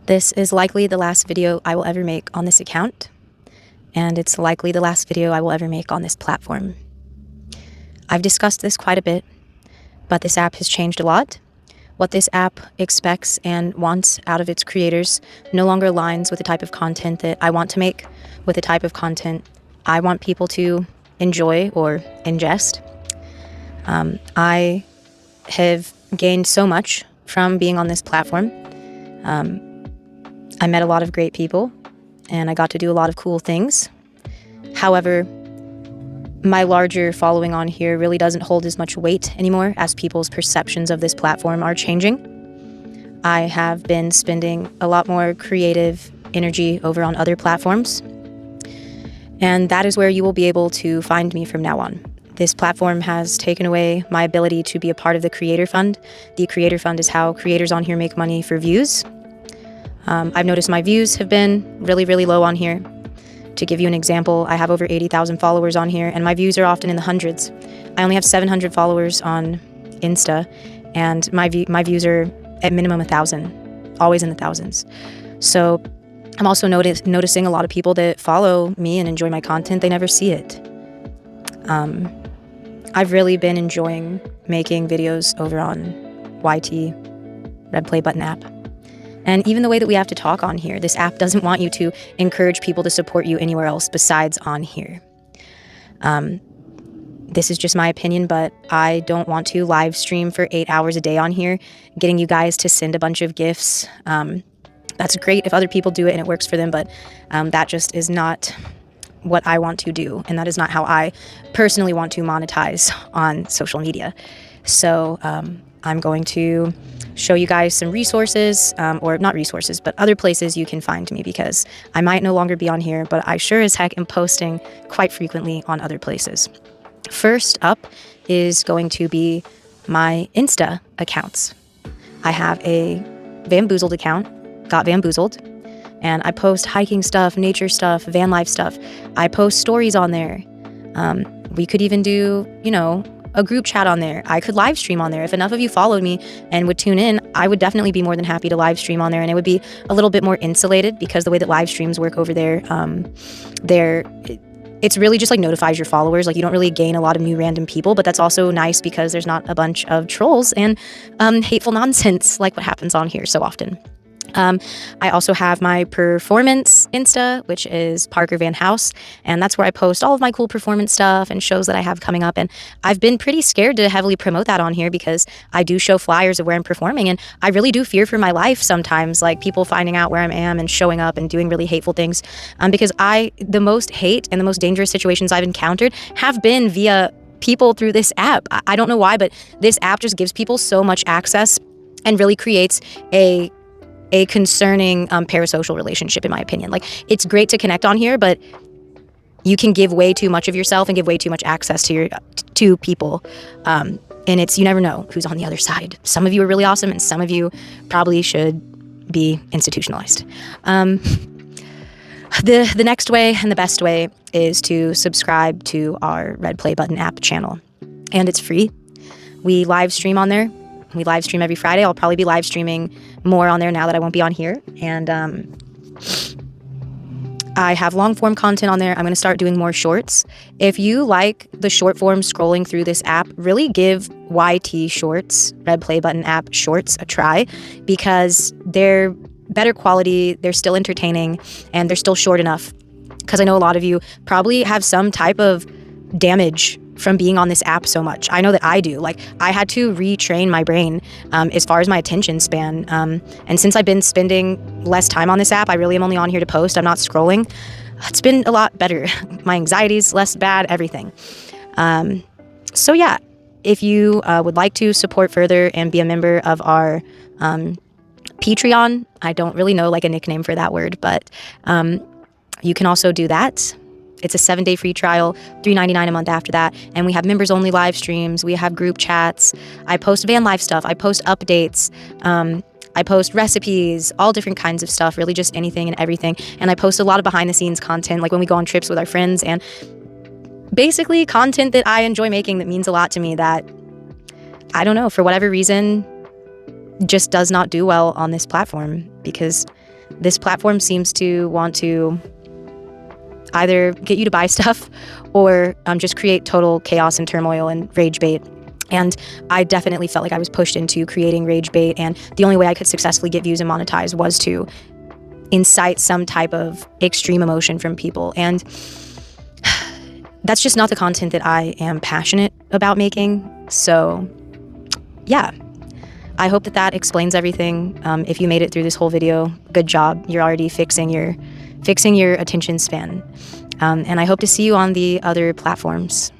This is likely the last video I will ever make on this account, and it's likely the last video I will ever make on this platform. I've discussed this quite a bit, but this app has changed a lot. What this app expects and wants out of its creators no longer aligns with the type of content that I want to make, with the type of content I want people to enjoy or ingest. I have gained so much from being on this platform. I met a lot of great people, and I got to do a lot of cool things. However, my larger following on here really doesn't hold as much weight anymore as people's perceptions of this platform are changing. I have been spending a lot more creative energy over on other platforms, and that is where you will be able to find me from now on. This platform has taken away my ability to be a part of the Creator Fund. The Creator Fund is how creators on here make money for views. I've noticed my views have been really, really low on here. To give you an example, I have over 80,000 followers on here, and my views are often in the hundreds. I only have 700 followers on Insta, and my views are at minimum 1,000, always in the thousands. So I'm also noticing a lot of people that follow me and enjoy my content, they never see it. I've really been enjoying making videos over on YT, Red Play Button app. And even the way that we have to talk on here, this app doesn't want you to encourage people to support you anywhere else besides on here. This is just my opinion, but I don't want to live stream for 8 hours a day on here, getting you guys to send a bunch of gifts. That's great if other people do it and it works for them, but that just is not what I want to do, and that is not how I personally want to monetize on social media. So I'm going to show you guys some resources, or not resources, but other places you can find me, because I might no longer be on here, but I sure as heck am posting quite frequently on other places. First up is going to be my Insta accounts. I have a Vanboozled account, got Vanboozled, and I post hiking stuff, nature stuff, van life stuff. I post stories on there. We could even do, a group chat on there. I could live stream on there. If enough of you followed me and would tune in, I would definitely be more than happy to live stream on there, and it would be a little bit more insulated, because the way that live streams work over there, it's really just like notifies your followers. Like, you don't really gain a lot of new random people, but that's also nice because there's not a bunch of trolls and hateful nonsense like what happens on here so often. I also have my performance Insta, which is Parker Van House, and that's where I post all of my cool performance stuff and shows that I have coming up. And I've been pretty scared to heavily promote that on here, because I do show flyers of where I'm performing, and I really do fear for my life sometimes, like people finding out where I am and showing up and doing really hateful things, because the most hate and the most dangerous situations I've encountered have been via people through this app. I don't know why, but this app just gives people so much access and really creates a concerning parasocial relationship, in my opinion. Like, it's great to connect on here, but you can give way too much of yourself and give way too much access to people. And you never know who's on the other side. Some of you are really awesome, and some of you probably should be institutionalized. The next way and the best way is to subscribe to our Red Play Button app channel, and it's free. We live stream on there. We live stream every Friday. I'll probably be live streaming more on there now that I won't be on here. And I have long form content on there. I'm going to start doing more shorts. If you like the short form scrolling through this app, really give YT Shorts, Red Play Button app Shorts, a try, because they're better quality, they're still entertaining, and they're still short enough. Because I know a lot of you probably have some type of damage from being on this app so much. I know that I do. Like, I had to retrain my brain as far as my attention span. And since I've been spending less time on this app, I really am only on here to post. I'm not scrolling. It's been a lot better. My anxiety's less bad, everything. So yeah, if you would like to support further and be a member of our Patreon, I don't really know like a nickname for that word, but you can also do that. It's a 7-day free trial, $3.99 a month after that. And we have members only live streams. We have group chats. I post van life stuff. I post updates. I post recipes, all different kinds of stuff, really just anything and everything. And I post a lot of behind the scenes content, like when we go on trips with our friends, and basically content that I enjoy making that means a lot to me, that, I don't know, for whatever reason, just does not do well on this platform, because This platform seems to want to either get you to buy stuff or just create total chaos and turmoil and rage bait. And I definitely felt like I was pushed into creating rage bait, and the only way I could successfully get views and monetize was to incite some type of extreme emotion from people. And that's just not the content that I am passionate about making. So yeah, I hope that that explains everything. If you made it through this whole video, good job. You're already fixing your attention span. And I hope to see you on the other platforms.